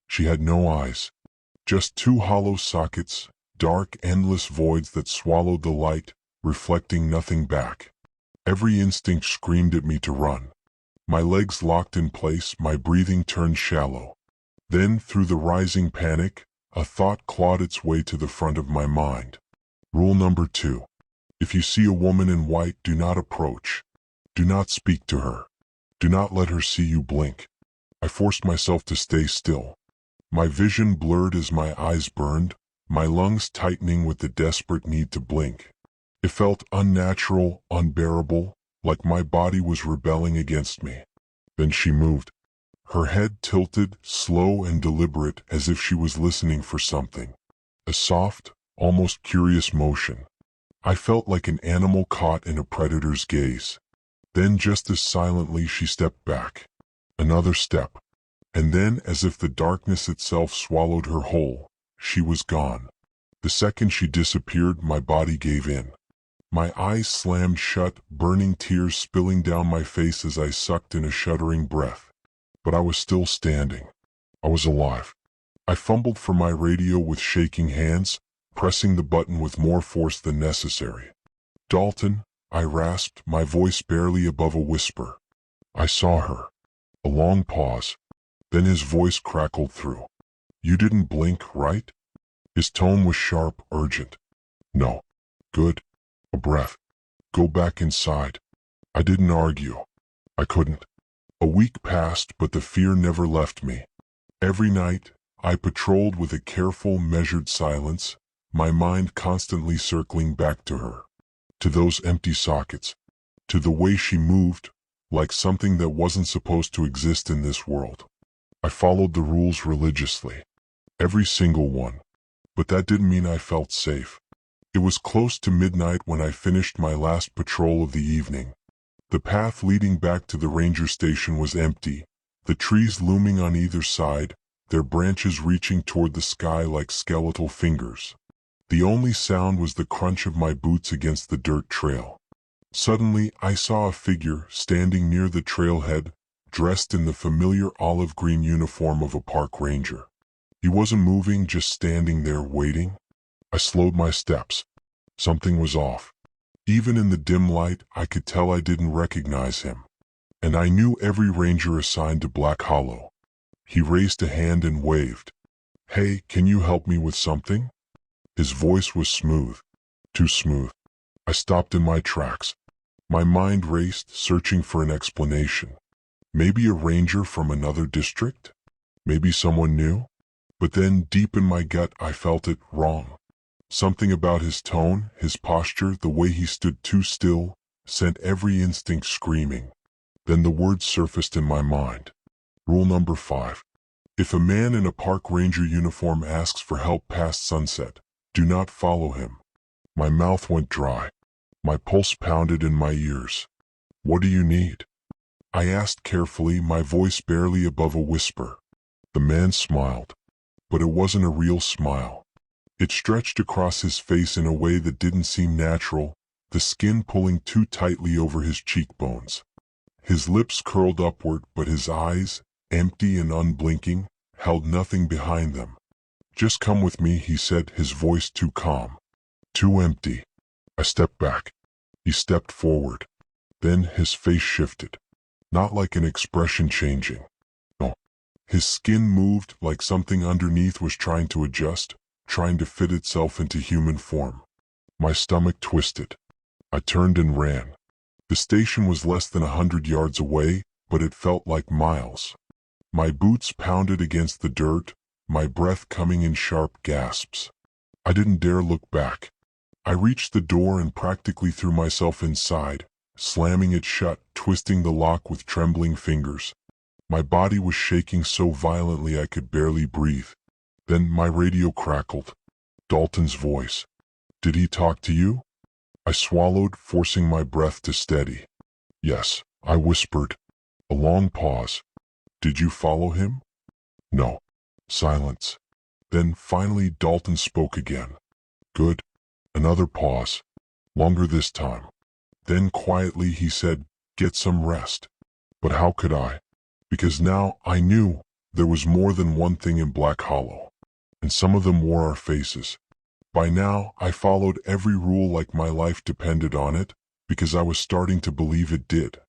She had no eyes, just two hollow sockets, dark, endless voids that swallowed the light, reflecting nothing back. Every instinct screamed at me to run. My legs locked in place, my breathing turned shallow. Then, through the rising panic, a thought clawed its way to the front of my mind. Rule number 2. If you see a woman in white, do not approach. Do not speak to her. Do not let her see you blink. I forced myself to stay still. My vision blurred as my eyes burned, my lungs tightening with the desperate need to blink. It felt unnatural, unbearable, like my body was rebelling against me. Then she moved. Her head tilted, slow and deliberate, as if she was listening for something. A soft, almost curious motion. I felt like an animal caught in a predator's gaze. Then just as silently she stepped back. Another step. And then, as if the darkness itself swallowed her whole, she was gone. The second she disappeared, my body gave in. My eyes slammed shut, burning tears spilling down my face as I sucked in a shuddering breath. But I was still standing. I was alive. I fumbled for my radio with shaking hands, pressing the button with more force than necessary. "Dalton," I rasped, my voice barely above a whisper. "I saw her." A long pause. Then his voice crackled through. "You didn't blink, right?" His tone was sharp, urgent. "No." "Good." A breath. "Go back inside." I didn't argue. I couldn't. A week passed, but the fear never left me. Every night, I patrolled with a careful, measured silence, my mind constantly circling back to her. To those empty sockets. To the way she moved, like something that wasn't supposed to exist in this world. I followed the rules religiously. Every single one. But that didn't mean I felt safe. It was close to midnight when I finished my last patrol of the evening. The path leading back to the ranger station was empty, the trees looming on either side, their branches reaching toward the sky like skeletal fingers. The only sound was the crunch of my boots against the dirt trail. Suddenly, I saw a figure standing near the trailhead, dressed in the familiar olive-green uniform of a park ranger. He wasn't moving, just standing there waiting. I slowed my steps. Something was off. Even in the dim light, I could tell I didn't recognize him. And I knew every ranger assigned to Black Hollow. He raised a hand and waved. "Hey, can you help me with something?" His voice was smooth. Too smooth. I stopped in my tracks. My mind raced, searching for an explanation. Maybe a ranger from another district? Maybe someone new? But then, deep in my gut, I felt it wrong. Something about his tone, his posture, the way he stood too still, sent every instinct screaming. Then the words surfaced in my mind. Rule number 5. If a man in a park ranger uniform asks for help past sunset, do not follow him. My mouth went dry. My pulse pounded in my ears. "What do you need?" I asked carefully, my voice barely above a whisper. The man smiled. But it wasn't a real smile. It stretched across his face in a way that didn't seem natural, the skin pulling too tightly over his cheekbones. His lips curled upward, but his eyes, empty and unblinking, held nothing behind them. "Just come with me," he said, his voice too calm. Too empty. I stepped back. He stepped forward. Then his face shifted. Not like an expression changing. No. His skin moved like something underneath was trying to adjust, trying to fit itself into human form. My stomach twisted. I turned and ran. The station was less than 100 yards away, but it felt like miles. My boots pounded against the dirt, my breath coming in sharp gasps. I didn't dare look back. I reached the door and practically threw myself inside, slamming it shut, twisting the lock with trembling fingers. My body was shaking so violently I could barely breathe. Then my radio crackled. Dalton's voice. "Did he talk to you?" I swallowed, forcing my breath to steady. "Yes," I whispered. A long pause. "Did you follow him?" "No." Silence. Then finally Dalton spoke again. "Good." Another pause. Longer this time. Then quietly he said, "Get some rest." But how could I? Because now I knew There was more than one thing in Black Hollow, and some of them wore our faces. By now, I followed every rule like my life depended on it, because I was starting to believe it did.